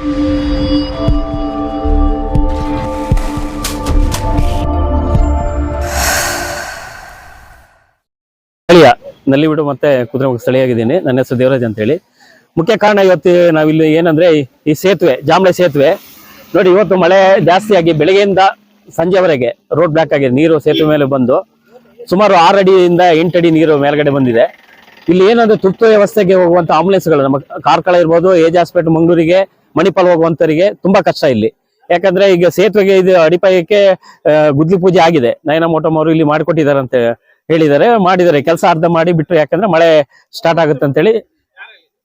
ಸ್ಥಳೀಯ ನಲ್ಲಿಬಿಡು ಮತ್ತೆ ಕುದುರೆಮುಖ ಸ್ಥಳೀಯಾಗಿದ್ದೀನಿ. ನನ್ನ ಹೆಸರು ದೇವರಾಜ್ ಅಂತ ಹೇಳಿ. ಮುಖ್ಯ ಕಾರಣ ಇವತ್ತು ನಾವಿಲ್ಲಿ ಏನಂದ್ರೆ ಈ ಸೇತುವೆ, ಜಾಂಬಳೆ ಸೇತುವೆ ನೋಡಿ, ಇವತ್ತು ಮಳೆ ಜಾಸ್ತಿ ಆಗಿ ಬೆಳಗ್ಗೆಯಿಂದ ಸಂಜೆವರೆಗೆ ರೋಡ್ ಬ್ಲಾಕ್ ಆಗಿದೆ. ನೀರು ಸೇತುವೆ ಮೇಲೆ ಬಂದು ಸುಮಾರು 6 ಅಡಿಯಿಂದ 8 ಅಡಿ ನೀರು ಮೇಲ್ಗಡೆ ಬಂದಿದೆ. ಇಲ್ಲಿ ಏನಂದ್ರೆ ತುರ್ತು ವ್ಯವಸ್ಥೆಗೆ ಹೋಗುವಂತ ಆಂಬುಲೆನ್ಸ್ಗಳು, ನಮ್ಮ ಕಾರ್ಕಳ ಇರ್ಬೋದು, ಏಜ್ ಹಾಸ್ಪಿಟಲ್ ಮಂಗಳೂರಿಗೆ, ಮಣಿಪಾಲ್ ಹೋಗುವಂತವರಿಗೆ ತುಂಬಾ ಕಷ್ಟ ಇಲ್ಲಿ. ಯಾಕಂದ್ರೆ ಈಗ ಸೇತುವೆಗೆ ಇದು ಅಡಿಪಾಯಕ್ಕೆ ಗುದ್ಲಿ ಪೂಜೆ ಆಗಿದೆ. ನಯನ ಮೋಟಮ್ ಅವರು ಇಲ್ಲಿ ಮಾಡಿಕೊಟ್ಟಿದ್ದಾರೆ ಅಂತ ಹೇಳಿದ್ದಾರೆ, ಮಾಡಿದ್ದಾರೆ. ಕೆಲಸ ಅರ್ಧ ಮಾಡಿ ಬಿಟ್ಟರು, ಯಾಕಂದ್ರೆ ಮಳೆ ಸ್ಟಾರ್ಟ್ ಆಗುತ್ತೆ ಅಂತೇಳಿ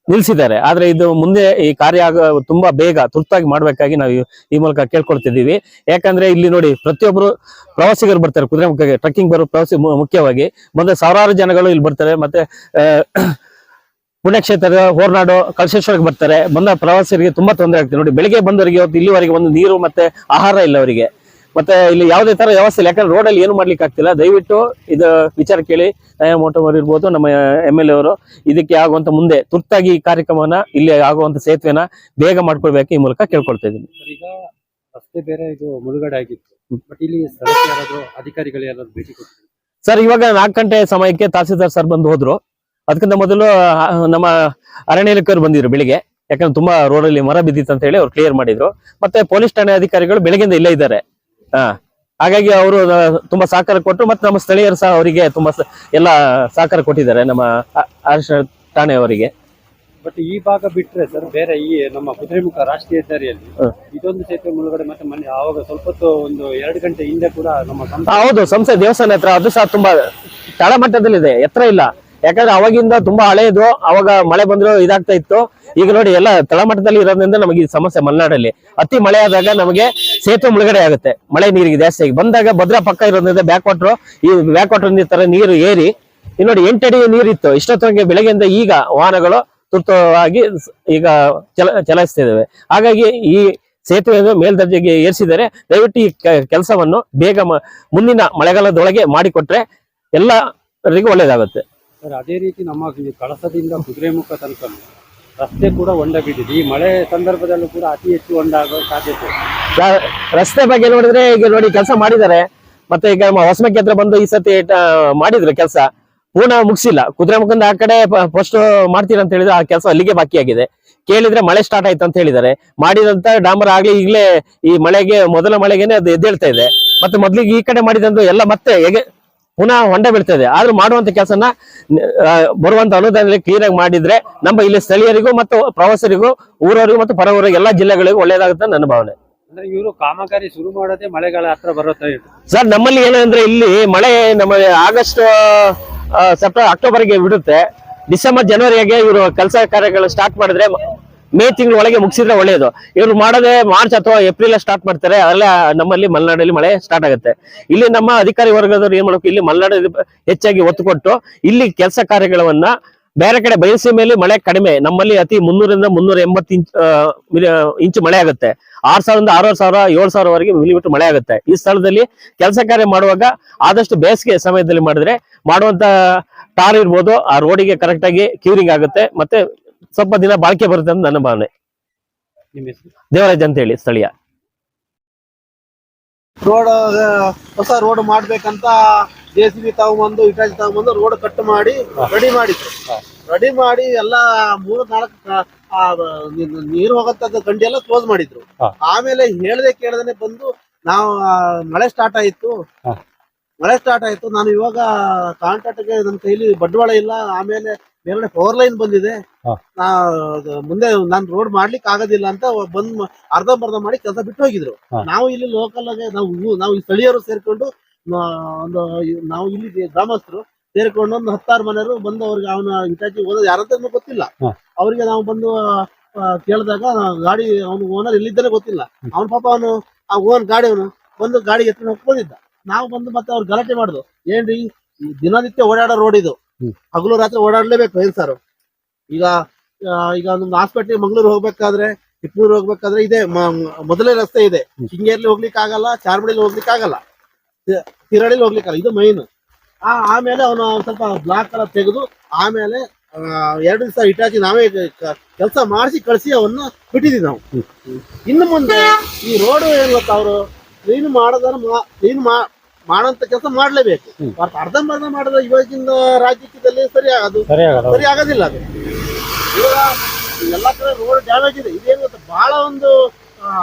ನಿಲ್ಸಿದ್ದಾರೆ. ಆದ್ರೆ ಇದು ಮುಂದೆ ಈ ಕಾರ್ಯ ತುಂಬಾ ಬೇಗ ತುರ್ತಾಗಿ ಮಾಡ್ಬೇಕಾಗಿ ನಾವು ಈ ಮೂಲಕ ಕೇಳ್ಕೊಳ್ತಿದ್ದೀವಿ. ಯಾಕಂದ್ರೆ ಇಲ್ಲಿ ನೋಡಿ, ಪ್ರತಿಯೊಬ್ಬರು ಪ್ರವಾಸಿಗರು ಬರ್ತಾರೆ ಕುದುರೆಮುಖಕ್ಕೆ, ಟ್ರೆಕ್ಕಿಂಗ್ ಬರೋ ಪ್ರವಾಸಿ ಮುಖ್ಯವಾಗಿ ಬಂದ ಸಾವಿರಾರು ಜನಗಳು ಇಲ್ಲಿ ಬರ್ತಾರೆ. ಮತ್ತೆ ಪುಣ್ಯಕ್ಷೇತ್ರದ ಹೋರ್ನಾಡು, ಕಳಶೇಶ್ವರಕ್ಕೆ ಬರ್ತಾರೆ. ಬಂದ ಪ್ರವಾಸಿಗರಿಗೆ ತುಂಬಾ ತೊಂದರೆ ಆಗ್ತದೆ ನೋಡಿ. ಬೆಳಿಗ್ಗೆ ಬಂದವರಿಗೆ ಇವತ್ತು ಇಲ್ಲಿವರೆಗೆ ಒಂದು ನೀರು ಮತ್ತೆ ಆಹಾರ ಇಲ್ಲ ಅವರಿಗೆ. ಮತ್ತೆ ಇಲ್ಲಿ ಯಾವುದೇ ತರ ವ್ಯವಸ್ಥೆ ಇಲ್ಲ, ಯಾಕಂದ್ರೆ ರೋಡಲ್ಲಿ ಏನು ಮಾಡ್ಲಿಕ್ಕೆ ಆಗ್ತಿಲ್ಲ. ದಯವಿಟ್ಟು ಇದು ವಿಚಾರ ಕೇಳಿ, ಮೋಟೋಮರ್ ಇರ್ಬೋದು, ನಮ್ಮ MLA ಅವರು ಇದಕ್ಕೆ ಆಗುವಂತ ಮುಂದೆ ತುರ್ತಾಗಿ ಈ ಕಾರ್ಯಕ್ರಮವನ್ನ, ಇಲ್ಲಿ ಆಗುವಂತ ಸೇತುವೆನ ಬೇಗ ಮಾಡ್ಕೊಳ್ಬೇಕು ಈ ಮೂಲಕ ಕೇಳ್ಕೊಳ್ತಾ ಇದ್ದೀನಿ. ಈಗ ರಸ್ತೆ ಬೇರೆ ಇದು ಮುಳುಗಡೆ ಆಗಿತ್ತು, ಬಟ್ ಇಲ್ಲಿ ಸದಸ್ಯರಾದ್ರು ಅಧಿಕಾರಿಗಳು ಯಾರಾದ್ರು ಭೇಟಿ ಕೊಟ್ಟಿದ್ರು ಸರ್? ಇವಾಗ 4 ಗಂಟೆ ಸಮಯಕ್ಕೆ ತಹಸೀಲ್ದಾರ್ ಸರ್ ಬಂದು ಹೋದ್ರು. ಅದಕ್ಕಿಂತ ಮೊದಲು ನಮ್ಮ ಅರಣ್ಯ ಇಲಾಖೆಯವರು ಬಂದಿದ್ರು ಬೆಳಿಗ್ಗೆ, ಯಾಕಂದ್ರೆ ತುಂಬಾ ರೋಡಲ್ಲಿ ಮರ ಬಿದ್ದಿತ್ತು ಅಂತ ಹೇಳಿ ಅವ್ರು ಕ್ಲಿಯರ್ ಮಾಡಿದ್ರು. ಮತ್ತೆ ಪೊಲೀಸ್ ಠಾಣೆ ಅಧಿಕಾರಿಗಳು ಬೆಳಗ್ಗೆಯಿಂದ ಇಲ್ಲೇ ಇದ್ದಾರೆ. ಹಾಗಾಗಿ ಅವರು ತುಂಬಾ ಸಹಕಾರ ಕೊಟ್ಟರು. ಮತ್ತೆ ನಮ್ಮ ಸ್ಥಳೀಯರು ಸಹ ಅವರಿಗೆ ತುಂಬಾ ಎಲ್ಲ ಸಹಕಾರ ಕೊಟ್ಟಿದ್ದಾರೆ, ನಮ್ಮ ಅರಣ್ಯ ಠಾಣೆಯವರಿಗೆ. ಬಟ್ ಈ ಭಾಗ ಬಿಟ್ರೆ ಸರ್, ಬೇರೆ ಈ ನಮ್ಮ ಕುದುರೆಮುಖ ರಾಷ್ಟ್ರೀಯ ಹೆದ್ದಾರಿಯಲ್ಲಿ ಇದೊಂದು ಸೇತುವೆ ಮುಳುಗಡೆ ಮತ್ತೆ ಮೊನ್ನೆ ಆವಾಗ ಸ್ವಲ್ಪ ಹೊತ್ತು ಒಂದು 2 ಗಂಟೆ ಹಿಂದೆ ಕೂಡ ನಮ್ಮ ಹೌದು, ಸಂಸ್ಥೆ ದೇವಸ್ಥಾನ ಹತ್ರ, ಅದು ಸಹ ತುಂಬಾ ತಳಮಟ್ಟದಲ್ಲಿದೆ, ಎತ್ತರ ಇಲ್ಲ. ಯಾಕಂದ್ರೆ ಅವಾಗಿಂದ ತುಂಬಾ ಹಳೆಯದು, ಅವಾಗ ಮಳೆ ಬಂದ್ರು ಇದಾಗ್ತಾ ಇತ್ತು. ಈಗ ನೋಡಿ ಎಲ್ಲ ತಳಮಟ್ಟದಲ್ಲಿ ಇರೋದ್ರಿಂದ ನಮಗೆ ಈ ಸಮಸ್ಯೆ. ಮಲೆನಾಡಲ್ಲಿ ಅತಿ ಮಳೆ ಆದಾಗ ನಮಗೆ ಸೇತುವೆ ಮುಳುಗಡೆ ಆಗುತ್ತೆ, ಮಳೆ ನೀರಿಗೆ ಜಾಸ್ತಿ ಆಗಿ ಬಂದಾಗ. ಭದ್ರಾ ಪಕ್ಕ ಇರೋದ್ರಿಂದ ಬ್ಯಾಕ್ ವಾಟರ್, ಈ ಬ್ಯಾಕ್ ವಾಟರ್ ತರ ನೀರು ಏರಿ ಇಲ್ಲಿ ನೋಡಿ 8 ಅಡಿ ನೀರಿತ್ತು ಇಷ್ಟೊತ್ತಿಗೆ. ಬೆಳಗ್ಗೆಯಿಂದ ಈಗ ವಾಹನಗಳು ತುರ್ತವಾಗಿ ಈಗ ಚಲಾಯಿಸ್ತಿದ್ದೇವೆ. ಹಾಗಾಗಿ ಈ ಸೇತುವೆಯನ್ನು ಮೇಲ್ದರ್ಜೆಗೆ ಏರಿಸಿದರೆ ದಯವಿಟ್ಟು ಈ ಕೆಲಸವನ್ನು ಬೇಗ ಮುಂದಿನ ಮಳೆಗಾಲದೊಳಗೆ ಮಾಡಿಕೊಟ್ರೆ ಎಲ್ಲರಿಗೂ ಒಳ್ಳೇದಾಗುತ್ತೆ ಸರ್. ಅದೇ ರೀತಿ ನಮ್ಮ ಕಳಸದಿಂದ ಕುದುರೆಮುಖ ತನಕ ರಸ್ತೆ ಕೂಡ ಹೊಂಡ ಬಿದ್ದಿದೆ. ಈ ಮಳೆ ಸಂದರ್ಭದಲ್ಲೂ ಕೂಡ ಅತಿ ಹೆಚ್ಚು ಹೊಂಡ ಆಗೋ ಸಾಧ್ಯತೆ. ರಸ್ತೆ ಬಗ್ಗೆ ನೋಡಿದ್ರೆ ಈಗ ನೋಡಿ ಕೆಲಸ ಮಾಡಿದ್ದಾರೆ. ಮತ್ತೆ ಈಗ ಹೊಸಮಕ್ಕೆ ಹತ್ರ ಬಂದು ಈ ಸತಿ ಮಾಡಿದ್ರು ಕೆಲಸ, ಪೂರ್ಣ ಮುಗಿಸಿಲ್ಲ. ಕುದುರೆಮುಖದಿಂದ ಆ ಕಡೆ ಫಸ್ಟ್ ಮಾಡ್ತೀರಾ ಅಂತ ಹೇಳಿದ್ರೆ ಆ ಕೆಲಸ ಅಲ್ಲಿಗೆ ಬಾಕಿ ಆಗಿದೆ. ಕೇಳಿದ್ರೆ ಮಳೆ ಸ್ಟಾರ್ಟ್ ಆಯ್ತು ಅಂತ ಹೇಳಿದ್ದಾರೆ. ಮಾಡಿದಂತ ಡಾಮರ್ ಆಗ್ಲಿ ಈಗಲೇ ಈ ಮಳೆಗೆ, ಮೊದಲ ಮಳೆಗೆನೆ ಅದು ಎದ್ದೇಳ್ತಾ ಇದೆ. ಮತ್ತೆ ಮೊದ್ಲಿಗೆ ಈ ಕಡೆ ಮಾಡಿದಂದು ಎಲ್ಲ ಮತ್ತೆ ಹೇಗೆ ಪುನಃ ಹೊಂಡ ಬೀಳ್ತಾ ಇದೆ. ಆದ್ರೂ ಮಾಡುವಂತ ಕೆಲಸನ ಬರುವಂತ ಅನುದಾನದಲ್ಲಿ ಕ್ಲಿಯರ್ ಆಗಿ ಮಾಡಿದ್ರೆ ನಮ್ಮ ಇಲ್ಲಿ ಸ್ಥಳೀಯರಿಗೂ ಮತ್ತು ಪ್ರವಾಸರಿಗೂ, ಊರವರಿಗೂ ಮತ್ತು ಪರ ಊರಿಗೆ ಎಲ್ಲ ಜಿಲ್ಲೆಗಳಿಗೂ ಒಳ್ಳೇದಾಗುತ್ತೆ ನನ್ನ ಭಾವನೆ. ಅಂದ್ರೆ ಇವರು ಕಾಮಗಾರಿ ಶುರು ಮಾಡೋದೇ ಮಳೆಗಾಲ ಹತ್ರ ಬರುತ್ತೆ ಸರ್. ನಮ್ಮಲ್ಲಿ ಏನಂದ್ರೆ ಇಲ್ಲಿ ಮಳೆ ನಮ್ಮ ಆಗಸ್ಟ್, ಸೆಪ್ಟೆಂಬರ್, ಅಕ್ಟೋಬರ್ಗೆ ಬಿಡುತ್ತೆ. ಡಿಸೆಂಬರ್, ಜನವರಿಗೆ ಇವರು ಕೆಲಸ ಕಾರ್ಯಗಳು ಸ್ಟಾರ್ಟ್ ಮಾಡಿದ್ರೆ ಮೇ ತಿಂಗಳ ಒಳಗೆ ಮುಗಿಸಿದ್ರೆ ಒಳ್ಳೆಯದು. ಇವ್ರು ಮಾಡೋದೇ ಮಾರ್ಚ್ ಅಥವಾ ಏಪ್ರಿಲ್ ಸ್ಟಾರ್ಟ್ ಮಾಡ್ತಾರೆ. ಅದೆಲ್ಲ ನಮ್ಮಲ್ಲಿ ಮಲೆನಾಡಲ್ಲಿ ಮಳೆ ಸ್ಟಾರ್ಟ್ ಆಗುತ್ತೆ. ಇಲ್ಲಿ ನಮ್ಮ ಅಧಿಕಾರಿ ವರ್ಗದವ್ರು ಏನ್ ಮಾಡಬೇಕು, ಇಲ್ಲಿ ಮಲೆನಾಡು ಹೆಚ್ಚಾಗಿ ಒತ್ತು ಕೊಟ್ಟು ಇಲ್ಲಿ ಕೆಲಸ ಕಾರ್ಯಗಳನ್ನ, ಬೇರೆ ಕಡೆ ಬಯಲುಸೀಮೆಯಲ್ಲಿ ಮಳೆ ಕಡಿಮೆ, ನಮ್ಮಲ್ಲಿ ಅತಿ 300 ರಿಂದ 380 ಇಂಚು ಮಳೆ ಆಗುತ್ತೆ. 6,000 ರಿಂದ 6,000, 7,000 ವರೆಗೆ ಮಿಲಿಮೀಟರ್ ಮಳೆ ಆಗುತ್ತೆ. ಈ ಸ್ಥಳದಲ್ಲಿ ಕೆಲಸ ಕಾರ್ಯ ಮಾಡುವಾಗ ಆದಷ್ಟು ಬೇಸಿಗೆ ಸಮಯದಲ್ಲಿ ಮಾಡಿದ್ರೆ ಮಾಡುವಂತ ಟಾರ್ ಇರ್ಬೋದು, ಆ ರೋಡಿಗೆ ಕರೆಕ್ಟ್ ಆಗಿ ಕ್ಯೂರಿಂಗ್ ಆಗುತ್ತೆ, ಮತ್ತೆ ಸ್ವಲ್ಪ ದಿನ ಬಾಳಿಕೆ ಬರುತ್ತೆ ಅಂತ ನನ್ನ ಭಾವನೆ. ದೇವರಾಜ್ ಅಂತ ಹೇಳಿ, ಸ್ಥಳೀಯ. ರೋಡ್ ಹೊಸ ರೋಡ್ ಮಾಡ್ಬೇಕಂತ JCB ತಗೊಂಬಂದು, ಇಟಾಚಿ ತಗೊಂಬಂದು ರೋಡ್ ಕಟ್ ಮಾಡಿ ರೆಡಿ ಮಾಡಿದ್ರು. ರೆಡಿ ಮಾಡಿ ಎಲ್ಲ 3-4 ನೀರು ಹೋಗಂತದ್ದು ಗಂಡಿ ಎಲ್ಲ ಕ್ಲೋಸ್ ಮಾಡಿದ್ರು. ಆಮೇಲೆ ಹೇಳ್ದೆ ಕೇಳ್ದೇನೆ ಬಂದು ನಾವು ಮಳೆ ಸ್ಟಾರ್ಟ್ ಆಯ್ತು. ನಾನು ಇವಾಗ ಕಾಂಟ್ರಾಕ್ಟ್ಗೆ ನನ್ನ ಕೈಲಿ ಬಂಡವಾಳ ಇಲ್ಲ. ಆಮೇಲೆ ಮೇಲ್ಗಡೆ 4 ಲೈನ್ ಬಂದಿದೆ. ಮುಂದೆ ನಾನು ರೋಡ್ ಮಾಡ್ಲಿಕ್ಕೆ ಆಗೋದಿಲ್ಲ ಅಂತ ಬಂದ್ ಅರ್ಧಂಬರ್ಧ ಮಾಡಿ ಕೆಲಸ ಬಿಟ್ಟು ಹೋಗಿದ್ರು. ನಾವು ಇಲ್ಲಿ ಲೋಕಲ್ ಆಗಿ ನಾವು ಸ್ಥಳೀಯರು ಸೇರ್ಕೊಂಡು ನಾವು ಇಲ್ಲಿ ಗ್ರಾಮಸ್ಥರು ಸೇರ್ಕೊಂಡು ಒಂದು 10-6 ಮನೆಯವರು ಬಂದು ಅವ್ರಿಗೆ ಅವನ ಇಟಾಚಿ ಓದೋದು ಯಾರಂತ ಗೊತ್ತಿಲ್ಲ. ಅವ್ರಿಗೆ ನಾವು ಬಂದು ಕೇಳಿದಾಗ ಗಾಡಿ ಅವನು ಓನರ್ ಎಲ್ಲಿದ್ದಾನೆ ಗೊತ್ತಿಲ್ಲ. ಅವನ ಪಾಪ ಅವನು ಆ ಓನ್ ಗಾಡಿ ಅವನು ಬಂದು ಗಾಡಿ ಎತ್ಕೊಂಡು ಹೋಗ್ಬೋದಿದ್ದ. ನಾವು ಬಂದು ಮತ್ತೆ ಅವ್ರು ಗಲಾಟೆ ಮಾಡುದು, ಏನ್ರಿ ದಿನನಿತ್ಯ ಓಡಾಡೋ ರೋಡ್ ಇದು, ಹಗಲು ರಾತ್ರಿ ಓಡಾಡ್ಲೇಬೇಕು ಏನ್ ಸರ್. ಈಗ ನಮ್ಮ ಹಾಸ್ಪಿಟ್ಲಿಗೆ ಮಂಗಳೂರು ಹೋಗ್ಬೇಕಾದ್ರೆ, ಚಿಕ್ಕಮೂರು ಹೋಗ್ಬೇಕಾದ್ರೆ ಇದೆ ಮೊದಲೇ ರಸ್ತೆ ಇದೆ. ಶೃಂಗೇರಿಲಿ ಹೋಗ್ಲಿಕ್ಕೆ ಆಗಲ್ಲ, ಚಾರ್ಮಡಿಲಿ ಹೋಗ್ಲಿಕ್ಕೆ ಆಗಲ್ಲ, ತಿರಳಿಲಿ ಹೋಗ್ಲಿಕ್ಕೆ ಆಗಲ್ಲ. ಇದು ಮೈನ್. ಆಮೇಲೆ ಅವನು ಸ್ವಲ್ಪ ಬ್ಲಾಕ್ ಎಲ್ಲ ತೆಗೆದು ಆಮೇಲೆ 2 ದಿವಸ ಇಟಾಚಿ ನಾವೇ ಕೆಲಸ ಮಾಡಿಸಿ ಕಳಿಸಿ ಅವನ್ನ ಬಿಟ್ಟಿದ್ದೀವಿ ನಾವು. ಇನ್ನು ಮುಂದೆ ಈ ರೋಡ್ ಏನ್ ಗೊತ್ತಾ, ಅವರು ಕ್ಲೀನ್ ಕ್ಲೀನ್ ಮಾಡೋಂತ ಕೆಲಸ ಮಾಡ್ಲೇಬೇಕು. ಅರ್ಧಂಬರ್ಧ ಮಾಡಿದ ಇವಾಗಿನ ರಾಜಕೀಯದಲ್ಲಿ ಸರಿ ಆಗೋದಿಲ್ಲ ಅದು. ಇವಾಗ ಎಲ್ಲ ಕಡೆ ರೋಡ್ ಡ್ಯಾಮೇಜ್ ಇದೆ. ಇದೇನು ಗೊತ್ತಾ, ಬಹಳ ಒಂದು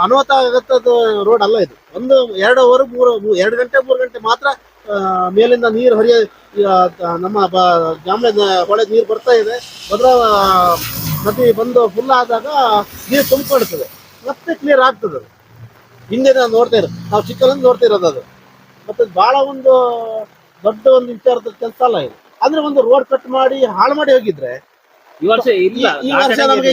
ಅನಾಹುತ ಆಗತ್ತದ ರೋಡ್ ಅಲ್ಲ ಇದು. 2 ಗಂಟೆ 3 ಗಂಟೆ ಮಾತ್ರ ಮೇಲಿಂದ ನೀರು ನಮ್ಮ ಜಾಮ್ಲೆ ಹೊಳೆ ನೀರು ಬರ್ತಾ ಇದೆ. ಭದ್ರಾ ನದಿ ಬಂದು ಫುಲ್ ಆದಾಗ ನೀರು ತುಂಬಿಕೊಳ್ತದೆ, ಮತ್ತೆ ಕ್ಲಿಯರ್ ಆಗ್ತದೆ. ಹಿಂದೆ ನಾವು ನಾವು ಚಿಕ್ಕಲ್ಲಿ ನೋಡ್ತಾ ಇರೋದು ಅದು. ಮತ್ತೆ ಬಹಳ ಒಂದು ದೊಡ್ಡ ಒಂದು ವಿಚಾರದ ಕೆಲಸ ಅಲ್ಲ ಇದು. ಅಂದ್ರೆ ಒಂದು ರೋಡ್ ಕಟ್ ಮಾಡಿ ಹಾಳು ಮಾಡಿ ಹೋಗಿದ್ರೆ ಈ ವರ್ಷ ನಮಗೆ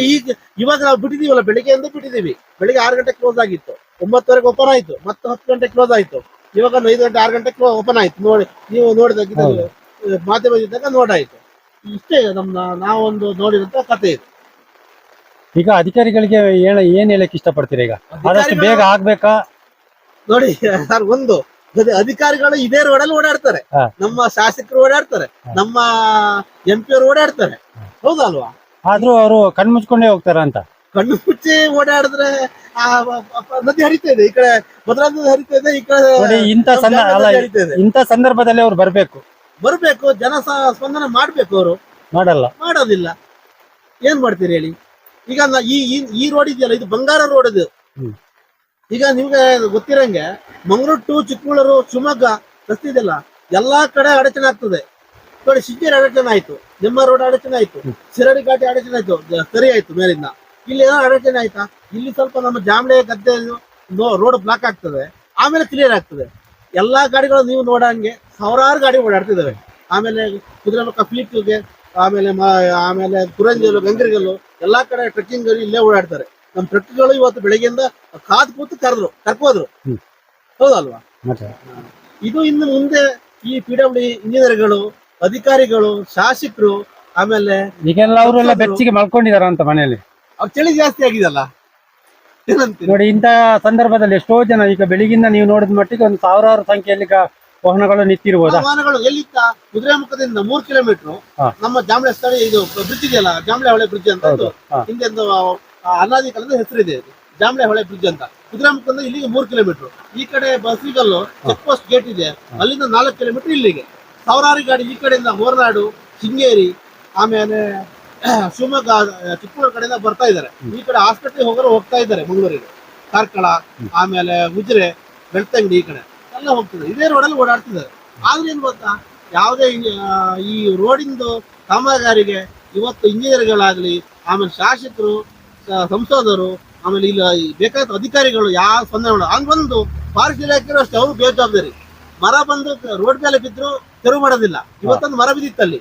ಇವಾಗ ನಾವು ಬಿಟ್ಟಿದೀವಲ್ಲ, ಬೆಳಿಗ್ಗೆಯಿಂದ ಬಿಟ್ಟಿದೀವಿ. ಬೆಳಿಗ್ಗೆ 6 ಗಂಟೆ ಕ್ಲೋಸ್ ಆಗಿತ್ತು, 9:30 ಓಪನ್ ಆಯ್ತು, ಮತ್ತೆ 10 ಗಂಟೆ ಕ್ಲೋಸ್ ಆಯ್ತು. ಇವಾಗ 5 ಗಂಟೆ 6 ಗಂಟೆ ಓಪನ್ ಆಯ್ತು. ನೀವು ನೋಡಿದಾಗ ಮಾಧ್ಯಮದಿದ್ದಾಗ ನೋಡಾಯ್ತು. ಇಷ್ಟೇ ನಾವೊಂದು ನೋಡಿದಂತ ಕಥೆ ಇದು. ಈಗ ಅಧಿಕಾರಿಗಳಿಗೆ ಏನ್ ಹೇಳಕ್ ಇಷ್ಟಪಡ್ತೀರಾ? ಈಗ ಆದಷ್ಟು ಬೇಗ ಆಗ್ಬೇಕಾ? ನೋಡಿ ಸರ್, ಒಂದು ಅಧಿಕಾರಿಗಳು ಇದೇ ರೋಡಲ್ಲಿ ಓಡಾಡ್ತಾರೆ, ನಮ್ಮ ಶಾಸಕರು ಓಡಾಡ್ತಾರೆ, ನಮ್ಮ MP ಅವರು ಓಡಾಡ್ತಾರೆ, ಹೌದಲ್ವಾ? ಆದ್ರೂ ಅವರು ಕಣ್ಮುಚ್ಕೊಂಡೇ ಹೋಗ್ತಾರ ಅಂತ. ಕಣ್ಣು ಮುಚ್ಚಿ ಓಡಾಡಿದ್ರೆ ನದಿ ಹರಿತಾ ಇದೆ, ಈ ಕಡೆ ಭದ್ರಾ ನದಿ ಹರಿತಾ ಇದೆ, ಈ ಕಡೆ ಇಂಥ ಸಂದರ್ಭದಲ್ಲಿ ಅವ್ರು ಬರ್ಬೇಕು, ಜನ ಸ್ಪಂದನೆ ಮಾಡ್ಬೇಕು. ಅವರು ಮಾಡೋದಿಲ್ಲ. ಏನ್ ಮಾಡ್ತೀರಿ ಹೇಳಿ? ಈಗ ಈ ರೋಡ್ ಇದೆಯಲ್ಲ, ಇದು ಬಂಗಾರ ರೋಡ್ ಇದು. ಈಗ ನಿಮ್ಗೆ ಗೊತ್ತಿರಂಗೆ ಮಂಗಳೂರು ಟು ಚಿಕ್ಕಮಗಳೂರು ಶಿವಮೊಗ್ಗ ರಸ್ತೆ ಇದೆಯಲ್ಲ, ಎಲ್ಲಾ ಕಡೆ ಅಡಚಣೆ ಆಗ್ತದೆ. ನೋಡಿ, ಸಿಂಗೇರಿ ಅಡಚಣೆ ಆಯ್ತು, ನಿಮ್ಮ ರೋಡ್ ಅಡಚಣೆ ಆಯ್ತು, ಶಿರಡಿ ಘಾಟಿ ಅಡಚಣೆ ಆಯ್ತು, ಸರಿ ಆಯ್ತು ಮೇಲಿಂದ. ಇಲ್ಲಿ ಏನೋ ಅಡಚಣೆ ಆಯ್ತಾ? ಇಲ್ಲಿ ಸ್ವಲ್ಪ ನಮ್ಮ ಜಾಮ್ಲೆ ಗದ್ದೆ ರೋಡ್ ಬ್ಲಾಕ್ ಆಗ್ತದೆ, ಆಮೇಲೆ ಕ್ಲಿಯರ್ ಆಗ್ತದೆ. ಎಲ್ಲಾ ಗಾಡಿಗಳು ನೀವು ನೋಡಂಗೆ ಸಾವಿರಾರು ಗಾಡಿ ಓಡಾಡ್ತಿದ್ದಾವೆ. ಆಮೇಲೆ ಕುದುರೆಮುಖ ಫೀಟ್ಗೆ, ಆಮೇಲೆ ಕುರಂಜಲು, ಗಂಗರಿಗಲ್ಲು, ಎಲ್ಲಾ ಕಡೆ ಟ್ರೆಕ್ಕಿಂಗ್ ಇಲ್ಲೇ ಓಡಾಡ್ತಾರೆ. ನಮ್ಮ ಟ್ರಕ್ಗಳು ಇವತ್ತು ಬೆಳಗ್ಗೆಯಿಂದ ಕಾದು ಕೂತು ಕರ್ಕೋದ್ರು, ಹೌದಲ್ವಾ? ಇದು ಇನ್ನು ಮುಂದೆ ಈ PWD ಇಂಜಿನಿಯರ್ಗಳು, ಅಧಿಕಾರಿಗಳು, ಶಾಸಕರು, ಆಮೇಲೆ ಈಗೆಲ್ಲ ಅವರೆಲ್ಲ ಬೆಚ್ಚಿಗೆ ಮಲ್ಕೊಂಡಿದಾರ ಅಂತ ಮನೆಯಲ್ಲಿ. ಅವ್ರ ಚಳಿ ಜಾಸ್ತಿ ಆಗಿದಲ್ಲ, ಏನಂತೀರಿ? ನೋಡಿ, ಇಂತ ಸಂದರ್ಭದಲ್ಲಿ ಎಷ್ಟೋ ಜನ ಈಗ ಬೆಳಿಗಿಂದ ನೀವು ನೋಡಿದ ಮಟ್ಟಿಗೆ ಒಂದು ಸಾವಿರಾರು ಸಂಖ್ಯೆಯಲ್ಲಿ ವಾಹನಗಳು ನಿಂತಿರ್ಬೋದಾ? ವಾಹನಗಳು ಎಲ್ಲಿತ್ತ? ಕುದುರೆಮುಖದಿಂದ 3 ಕಿಲೋಮೀಟರ್ ನಮ್ಮ ಜಾಮ್ಲೆ ಸ್ಥಳ, ಇದು ಬ್ರಿಡ್ಜ್ ಇದೆಯಲ್ಲ, ಜಾಮ್ಲೆ ಹೊಳೆ ಬ್ರಿಡ್ಜ್ ಅಂತ, ಹಿಂದೆ ಅನಾದಿ ಕಾಲದ ಹೆಸರಿದೆ ಇದು, ಜಾಮ್ಲೆ ಹೊಳೆ ಬ್ರಿಡ್ಜ್ ಅಂತ. ಕುದುರೆಮುಖದಿಂದ ಇಲ್ಲಿಗೆ 3 ಕಿಲೋಮೀಟರ್. ಈ ಕಡೆ ಬಸ್ಸಿಗಲ್ಲು ಚೆಕ್ ಪೋಸ್ಟ್ ಗೇಟ್ ಇದೆ, ಅಲ್ಲಿಂದ 4 ಕಿಲೋಮೀಟರ್ ಇಲ್ಲಿಗೆ. ಸಾವಿರಾರು ಗಾಡಿ ಈ ಕಡೆಯಿಂದ ಹೊರನಾಡು, ಶೃಂಗೇರಿ, ಆಮೇಲೆ ಶಿವಮೊಗ್ಗ, ಚಿಕ್ಕಮಗಳೂರು ಕಡೆಯಿಂದ ಬರ್ತಾ ಇದ್ದಾರೆ. ಈ ಕಡೆ ಹಾಸ್ಪಿಟಲ್ ಹೋಗ್ತಾ ಇದ್ದಾರೆ, ಮಂಗಳೂರಿಗೆ, ಕಾರ್ಕಳ, ಆಮೇಲೆ ಉಜಿರೆ, ಬೆಳ್ತಂಗಡಿ, ಈ ಕಡೆ ಎಲ್ಲ ಹೋಗ್ತಿದ್ದಾರೆ. ಇದೇ ರೋಡಲ್ಲಿ ಓಡಾಡ್ತಿದ್ದಾರೆ. ಆದ್ರೆ ಏನ್ ಗೊತ್ತಾ, ಯಾವುದೇ ಈ ರೋಡಿಂದು ಕಾಮಗಾರಿಗೆ ಇವತ್ತು ಇಂಜಿನಿಯರ್ಗಳಾಗ್ಲಿ, ಆಮೇಲೆ ಶಾಸಕರು, ಸಂಸದರು, ಆಮೇಲೆ ಇಲ್ಲಿ ಬೇಕಾದ ಅಧಿಕಾರಿಗಳು ಯಾವ ಸ್ಪಂದನೆ ಮಾಡ ಹಂಗೊಂದು ಫಾರೆಸ್ಟ್ ಇಲಾಖೆ ಅಷ್ಟೇ, ಅವರು ಬೇಜವಾಬ್ದಾರಿ. ಮರ ಬಂದು ರೋಡ್ ಮೇಲೆ ಬಿದ್ರು ತೆರವು ಮಾಡೋದಿಲ್ಲ. ಇವತ್ತೊಂದು ಮರ ಬಿದ್ದಿತ್ತಲ್ಲಿ,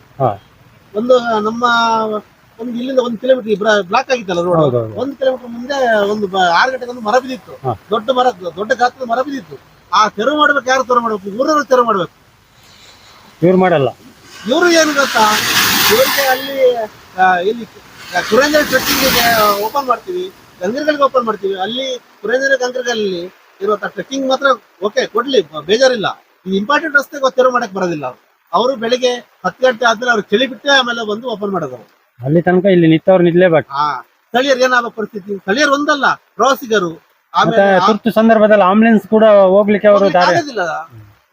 ಒಂದು ನಮ್ಮ ಇಲ್ಲಿಂದ 1 ಕಿಲೋಮೀಟರ್ ಬ್ಲಾಕ್ ಆಗಿತ್ತಲ್ಲ ರೋಡ್, 1 ಕಿಲೋಮೀಟರ್ ಮುಂದೆ 6 ಗಂಟೆಗೆ ಒಂದು ಮರ ಬಿದ್ದಿತ್ತು, ದೊಡ್ಡ ಗಾತ್ರದ ಮರ ಬಿದ್ದಿತ್ತು. ಆ ತೆರವು ಮಾಡ್ಬೇಕು, ಯಾರು ತೆರವು ಮಾಡ್ಬೇಕು? ಊರವರು ತೆರವು ಮಾಡ್ಬೇಕು, ಇವ್ರು ಮಾಡಲ್ಲ. ಇವರು ಏನು ಗೊತ್ತಾ, ಇವರಿಗೆ ಅಲ್ಲಿ ಇಲ್ಲಿ ಕುರೇಂದ್ರ ಟ್ರೆಕ್ಕಿಂಗ್ ಓಪನ್ ಮಾಡ್ತೀವಿ, ಗಂಗರಿಗಳಿಗೆ ಓಪನ್ ಮಾಡ್ತೀವಿ. ಅಲ್ಲಿ ಕುರೇಂದ್ರ ಗಂಗರಿಗಲ್ಲಿ ಇರೋ ಟ್ರೆಕ್ಕಿಂಗ್ ಮಾತ್ರ ಓಕೆ ಕೊಡ್ಲಿ, ಬೇಜಾರಿಲ್ಲ. ಇದು ಇಂಪಾರ್ಟೆಂಟ್ ರಸ್ತೆ ತೆರವು ಮಾಡಕ್ ಬರೋದಿಲ್ಲ. ಅವರು ಬೆಳಿಗ್ಗೆ 10 ಗಂಟೆ ಆದ್ಮೇಲೆ ಅವ್ರು ಚಳಿ ಬಿಟ್ಟೆ ಆಮೇಲೆ ಬಂದು ಓಪನ್ ಮಾಡೋದು. ಅಲ್ಲಿ ತನಕ ಇಲ್ಲಿ ನಿಂತವ್ರು ನಿಲ್ಲೇಬೇಕು. ಸ್ಥಳೀಯರು ಏನಾಗೋ ಪರಿಸ್ಥಿತಿ, ಸ್ಥಳೀಯರು ಒಂದಲ್ಲ, ಪ್ರವಾಸಿಗರು, ಆಮೇಲೆ ತುರ್ತು ಸಂದರ್ಭದಲ್ಲಿ ಆಂಬುಲೆನ್ಸ್ ಕೂಡ ಹೋಗ್ಲಿಕ್ಕೆ ಅವರು ಆಗೋದಿಲ್ಲ.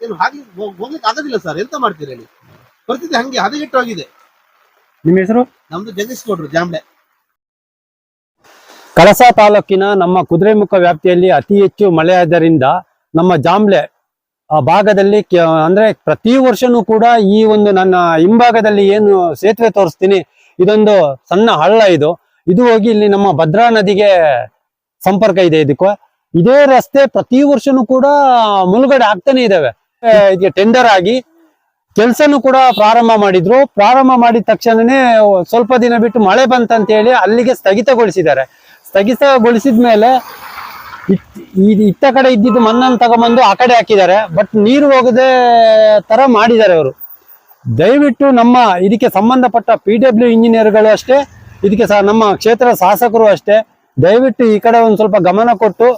ಏನು ಹಾಗೆ ಹೋಗ್ಲಿಕ್ಕೆ ಆಗೋದಿಲ್ಲ ಸರ್, ಎಂತ ಮಾಡ್ತೀರಿ ಹೇಳಿ? ಪರಿಸ್ಥಿತಿ ಹಂಗೆ ಹದಗೆಟ್ಟೋಗಿದೆ. ನಿಮ್ಮ ಹೆಸರು? ನಮ್ದು ಜಗದೀಶ್ ಗೌಡ್ರು, ಜಾಮ್ಲೆ. ಕಳಸಾ ತಾಲೂಕಿನ ನಮ್ಮ ಕುದುರೆಮುಖ ವ್ಯಾಪ್ತಿಯಲ್ಲಿ ಅತಿ ಹೆಚ್ಚು ಮಳೆಯಾದ್ದರಿಂದ ನಮ್ಮ ಜಾಮ್ಲೆ ಆ ಭಾಗದಲ್ಲಿ ಅಂದ್ರೆ ಪ್ರತಿ ವರ್ಷನೂ ಕೂಡ ಈ ಒಂದು ನನ್ನ ಹಿಂಭಾಗದಲ್ಲಿ ಏನು ಸೇತುವೆ ತೋರಿಸ್ತೀನಿ, ಇದೊಂದು ಸಣ್ಣ ಹಳ್ಳ, ಇದು ಹೋಗಿ ಇಲ್ಲಿ ನಮ್ಮ ಭದ್ರಾ ನದಿಗೆ ಸಂಪರ್ಕ ಇದೆ. ಇದೇ ರಸ್ತೆ ಪ್ರತಿ ವರ್ಷನೂ ಕೂಡ ಮುಳುಗಡೆ ಆಗ್ತಾನೆ ಇದಾವೆ. ಇದಕ್ಕೆ ಟೆಂಡರ್ ಆಗಿ ಕೆಲಸನೂ ಕೂಡ ಪ್ರಾರಂಭ ಮಾಡಿದ್ರು. ಪ್ರಾರಂಭ ಮಾಡಿದ ತಕ್ಷಣನೇ ಸ್ವಲ್ಪ ದಿನ ಬಿಟ್ಟು ಮಳೆ ಬಂತಂತ ಹೇಳಿ ಅಲ್ಲಿಗೆ ಸ್ಥಗಿತಗೊಳಿಸಿದ್ದಾರೆ. ಸ್ಥಗಿತಗೊಳಿಸಿದ ಮೇಲೆ ಇತ್ತ ಕಡೆ ಇದ್ದಿದ್ದು ಮಣ್ಣನ್ನು ತಗೊಂಬಂದು ಆ ಕಡೆ ಹಾಕಿದ್ದಾರೆ. ಬಟ್ ನೀರು ಹೋಗದೆ ತರ ಮಾಡಿದ್ದಾರೆ ಅವರು. ದಯವಿಟ್ಟು ನಮ್ಮ ಇದಕ್ಕೆ ಸಂಬಂಧಪಟ್ಟ PWD ಇಂಜಿನಿಯರ್ಗಳು ಅಷ್ಟೇ, ಇದಕ್ಕೆ ನಮ್ಮ ಕ್ಷೇತ್ರ ಶಾಸಕರು ಅಷ್ಟೇ, ದಯವಿಟ್ಟು ಈ ಕಡೆ ಒಂದು ಸ್ವಲ್ಪ ಗಮನ ಕೊಟ್ಟು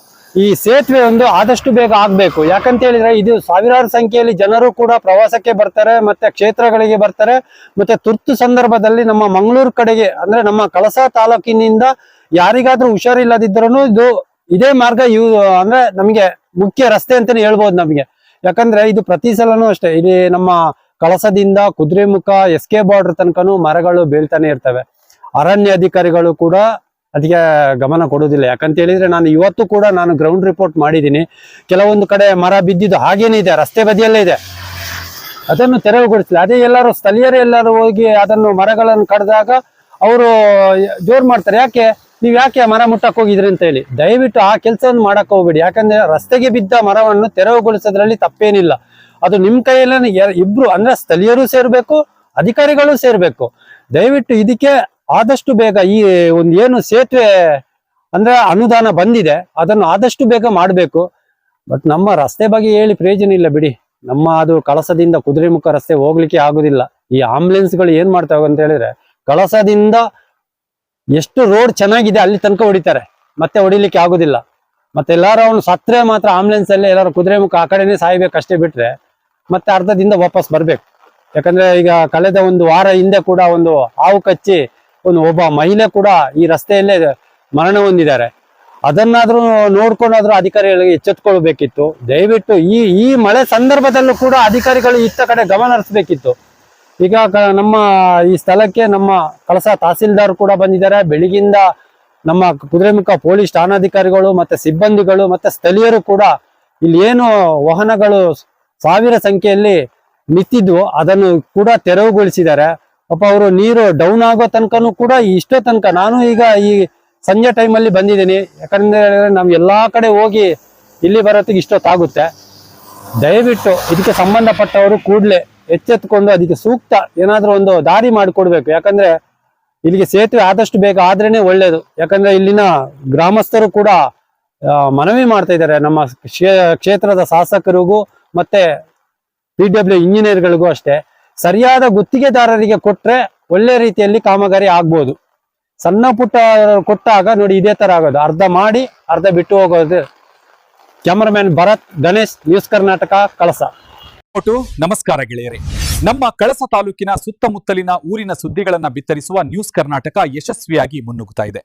ಈ ಸೇತುವೆ ಒಂದು ಆದಷ್ಟು ಬೇಗ ಆಗ್ಬೇಕು. ಯಾಕಂತ ಹೇಳಿದ್ರೆ ಇದು ಸಾವಿರಾರು ಸಂಖ್ಯೆಯಲ್ಲಿ ಜನರು ಕೂಡ ಪ್ರವಾಸಕ್ಕೆ ಬರ್ತಾರೆ, ಮತ್ತೆ ಕ್ಷೇತ್ರಗಳಿಗೆ ಬರ್ತಾರೆ, ಮತ್ತೆ ತುರ್ತು ಸಂದರ್ಭದಲ್ಲಿ ನಮ್ಮ ಮಂಗಳೂರು ಕಡೆಗೆ ಅಂದ್ರೆ ನಮ್ಮ ಕಳಸ ತಾಲೂಕಿನಿಂದ ಯಾರಿಗಾದ್ರೂ ಹುಷಾರಿಲ್ಲದಿದ್ರೂ ಇದೇ ಮಾರ್ಗ ಅಂದ್ರೆ ನಮಗೆ ಮುಖ್ಯ ರಸ್ತೆ ಅಂತಾನೆ ಹೇಳ್ಬೋದು ನಮಗೆ. ಯಾಕಂದ್ರೆ ಇದು ಪ್ರತಿ ಸಲನೂ ಅಷ್ಟೇ, ಇಲ್ಲಿ ನಮ್ಮ ಕಳಸದಿಂದ ಕುದುರೆಮುಖ SK ಬಾರ್ಡರ್ ತನಕನೂ ಮರಗಳು ಬೀಳ್ತಾನೆ ಇರ್ತವೆ. ಅರಣ್ಯ ಅಧಿಕಾರಿಗಳು ಕೂಡ ಅದಕ್ಕೆ ಗಮನ ಕೊಡುವುದಿಲ್ಲ. ಯಾಕಂತ ಹೇಳಿದ್ರೆ ನಾನು ಇವತ್ತು ಕೂಡ ನಾನು ಗ್ರೌಂಡ್ ರಿಪೋರ್ಟ್ ಮಾಡಿದ್ದೀನಿ. ಕೆಲವೊಂದು ಕಡೆ ಮರ ಬಿದ್ದಿದ್ದು ಹಾಗೇನೇ ಇದೆ, ರಸ್ತೆ ಬದಿಯಲ್ಲೇ ಇದೆ, ಅದನ್ನು ತೆರವುಗೊಳಿಸಲಿ. ಅದೇ ಎಲ್ಲರೂ ಸ್ಥಳೀಯರು ಎಲ್ಲರೂ ಹೋಗಿ ಅದನ್ನು ಮರಗಳನ್ನು ಕಡ್ದಾಗ ಅವರು ಜೋರ್ ಮಾಡ್ತಾರೆ, ನೀವು ಯಾಕೆ ಮರ ಮುಟ್ಟಕ್ಕೆ ಹೋಗಿದ್ರಿ ಅಂತ ಹೇಳಿ. ದಯವಿಟ್ಟು ಆ ಕೆಲಸವನ್ನು ಮಾಡಕ್ ಹೋಗ್ಬೇಡಿ. ಯಾಕಂದ್ರೆ ರಸ್ತೆಗೆ ಬಿದ್ದ ಮರವನ್ನು ತೆರವುಗೊಳಿಸೋದ್ರಲ್ಲಿ ತಪ್ಪೇನಿಲ್ಲ. ಅದು ನಿಮ್ ಕೈಯಲ್ಲಿ ಇಬ್ರು ಅಂದ್ರೆ ಸ್ಥಳೀಯರು ಸೇರ್ಬೇಕು, ಅಧಿಕಾರಿಗಳು ಸೇರ್ಬೇಕು. ದಯವಿಟ್ಟು ಇದಕ್ಕೆ ಆದಷ್ಟು ಬೇಗ ಈ ಒಂದು ಏನು ಸೇತುವೆ ಅಂದ್ರೆ ಅನುದಾನ ಬಂದಿದೆ ಅದನ್ನು ಆದಷ್ಟು ಬೇಗ ಮಾಡಬೇಕು. ಬಟ್ ನಮ್ಮ ರಸ್ತೆ ಬಗ್ಗೆ ಹೇಳಿ ಪ್ರಯೋಜನ ಇಲ್ಲ ಬಿಡಿ. ನಮ್ಮ ಅದು ಕಳಸದಿಂದ ಕುದುರೆಮುಖ ರಸ್ತೆ ಹೋಗ್ಲಿಕ್ಕೆ ಆಗುದಿಲ್ಲ. ಈ ಆಂಬುಲೆನ್ಸ್ಗಳು ಏನ್ ಮಾಡ್ತಾವೆ ಅಂತ ಹೇಳಿದ್ರೆ, ಕಳಸದಿಂದ ಎಷ್ಟು ರೋಡ್ ಚೆನ್ನಾಗಿದೆ ಅಲ್ಲಿ ತನಕ ಹೊಡಿತಾರೆ, ಮತ್ತೆ ಹೊಡಿಲಿಕ್ಕೆ ಆಗುದಿಲ್ಲ. ಮತ್ತೆ ಎಲ್ಲಾರು ಅವನು ಸತ್ರೆ ಮಾತ್ರ ಆಂಬುಲೆನ್ಸ್ ಅಲ್ಲಿ ಎಲ್ಲಾರು ಕುದುರೆಮುಖ ಆ ಕಡೆನೆ ಸಾಯ್ಬೇಕು ಅಷ್ಟೇ, ಬಿಟ್ರೆ ಮತ್ತೆ ಅರ್ಧದಿಂದ ವಾಪಸ್ ಬರ್ಬೇಕು. ಯಾಕಂದ್ರೆ ಈಗ ಕಳೆದ ಒಂದು ವಾರ ಹಿಂದೆ ಕೂಡ ಒಂದು ಹಾವು ಕಚ್ಚಿ ಒಬ್ಬ ಮಹಿಳೆ ಕೂಡ ಈ ರಸ್ತೆಯಲ್ಲೇ ಮರಣ ಹೊಂದಿದ್ದಾರೆ. ಅದನ್ನಾದ್ರೂ ನೋಡ್ಕೊಂಡಾದ್ರೂ ಅಧಿಕಾರಿಗಳಿಗೆ ಎಚ್ಚೆತ್ಕೊಳ್ಬೇಕಿತ್ತು. ದಯವಿಟ್ಟು ಈ ಮಳೆ ಸಂದರ್ಭದಲ್ಲೂ ಕೂಡ ಅಧಿಕಾರಿಗಳು ಇತ್ತ ಕಡೆ ಗಮನ ಹರಿಸಬೇಕಿತ್ತು. ಈಗ ನಮ್ಮ ಈ ಸ್ಥಳಕ್ಕೆ ನಮ್ಮ ಕಳಸ ತಹಸೀಲ್ದಾರ್ ಕೂಡ ಬಂದಿದ್ದಾರೆ. ಬೆಳಿಗಿಂದ ನಮ್ಮ ಕುದುರೆಮುಖ ಪೊಲೀಸ್ ಠಾಣಾಧಿಕಾರಿಗಳು ಮತ್ತೆ ಸಿಬ್ಬಂದಿಗಳು ಮತ್ತೆ ಸ್ಥಳೀಯರು ಕೂಡ ಇಲ್ಲಿ ಏನು ವಾಹನಗಳು ಸಾವಿರ ಸಂಖ್ಯೆಯಲ್ಲಿ ನಿಂತಿದ್ವು ಅದನ್ನು ಕೂಡ ತೆರವುಗೊಳಿಸಿದ್ದಾರೆ. ಪಾಪ ಅವರು ನೀರು ಡೌನ್ ಆಗೋ ತನಕನೂ ಕೂಡ ಇಷ್ಟೋ ತನಕ ನಾನು ಈಗ ಈ ಸಂಜೆ ಟೈಮಲ್ಲಿ ಬಂದಿದ್ದೀನಿ. ಯಾಕಂದ್ರೆ ನಾವು ಎಲ್ಲಾ ಕಡೆ ಹೋಗಿ ಇಲ್ಲಿ ಬರೋತ್ತಿಗೆ ಇಷ್ಟೊತ್ತಾಗುತ್ತೆ. ದಯವಿಟ್ಟು ಇದಕ್ಕೆ ಸಂಬಂಧಪಟ್ಟವರು ಕೂಡಲೇ ಎಚ್ಚೆತ್ತುಕೊಂಡು ಅದಕ್ಕೆ ಸೂಕ್ತ ಏನಾದ್ರೂ ಒಂದು ದಾರಿ ಮಾಡಿಕೊಡ್ಬೇಕು. ಯಾಕಂದ್ರೆ ಇಲ್ಲಿಗೆ ಸೇತುವೆ ಆದಷ್ಟು ಬೇಗ ಆದ್ರೇನೆ ಒಳ್ಳೇದು. ಯಾಕಂದ್ರೆ ಇಲ್ಲಿನ ಗ್ರಾಮಸ್ಥರು ಕೂಡ ಮನವಿ ಮಾಡ್ತಾ ಇದ್ದಾರೆ ನಮ್ಮ ಕ್ಷೇತ್ರದ ಶಾಸಕರಿಗೂ ಮತ್ತೆ PW ಇಂಜಿನಿಯರ್ಗಳಿಗೂ ಅಷ್ಟೇ. ಸರಿಯಾದ ಗುತ್ತಿಗೆದಾರರಿಗೆ ಕೊಟ್ರೆ ಒಳ್ಳೆ ರೀತಿಯಲ್ಲಿ ಕಾಮಗಾರಿ ಆಗ್ಬೋದು. ಸಣ್ಣ ಪುಟ್ಟ ಕೊಟ್ಟಾಗ ನೋಡಿ ಇದೇ ತರ ಆಗೋದು, ಅರ್ಧ ಮಾಡಿ ಅರ್ಧ ಬಿಟ್ಟು ಹೋಗೋದು. ಕ್ಯಾಮರಾಮ್ಯಾನ್ ಭರತ್, ಗಣೇಶ್, ನ್ಯೂಸ್ ಕರ್ನಾಟಕ, ಕಳಸ. ನಮಸ್ಕಾರ ಗೆಳೆಯರೇ. ನಮ್ಮ ಕಳಸ ತಾಲೂಕಿನ ಸುತ್ತಮುತ್ತಲಿನ ಊರಿನ ಸುದ್ದಿಗಳನ್ನ ಬಿತ್ತರಿಸುವ ನ್ಯೂಸ್ ಕರ್ನಾಟಕ ಯಶಸ್ವಿಯಾಗಿ ಮುನ್ನುಗ್ಗುತ್ತಾ ಇದೆ.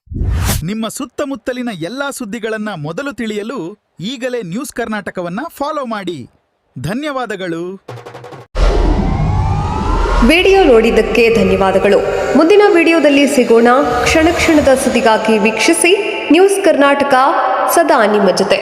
ನಿಮ್ಮ ಸುತ್ತಮುತ್ತಲಿನ ಎಲ್ಲಾ ಸುದ್ದಿಗಳನ್ನ ಮೊದಲು ತಿಳಿಯಲು ಈಗಲೇ ನ್ಯೂಸ್ ಕರ್ನಾಟಕವನ್ನ ಫಾಲೋ ಮಾಡಿ. ಧನ್ಯವಾದಗಳು. ವಿಡಿಯೋ ನೋಡಿದ್ದಕ್ಕೆ ಧನ್ಯವಾದಗಳು. ಮುಂದಿನ ವಿಡಿಯೋದಲ್ಲಿ ಸಿಗೋಣ. ಕ್ಷಣ ಕ್ಷಣದ ಸುದ್ದಿಗಾಗಿ ವೀಕ್ಷಿಸಿ ನ್ಯೂಸ್ ಕರ್ನಾಟಕ, ಸದಾ ನಿಮ್ಮ ಜೊತೆ.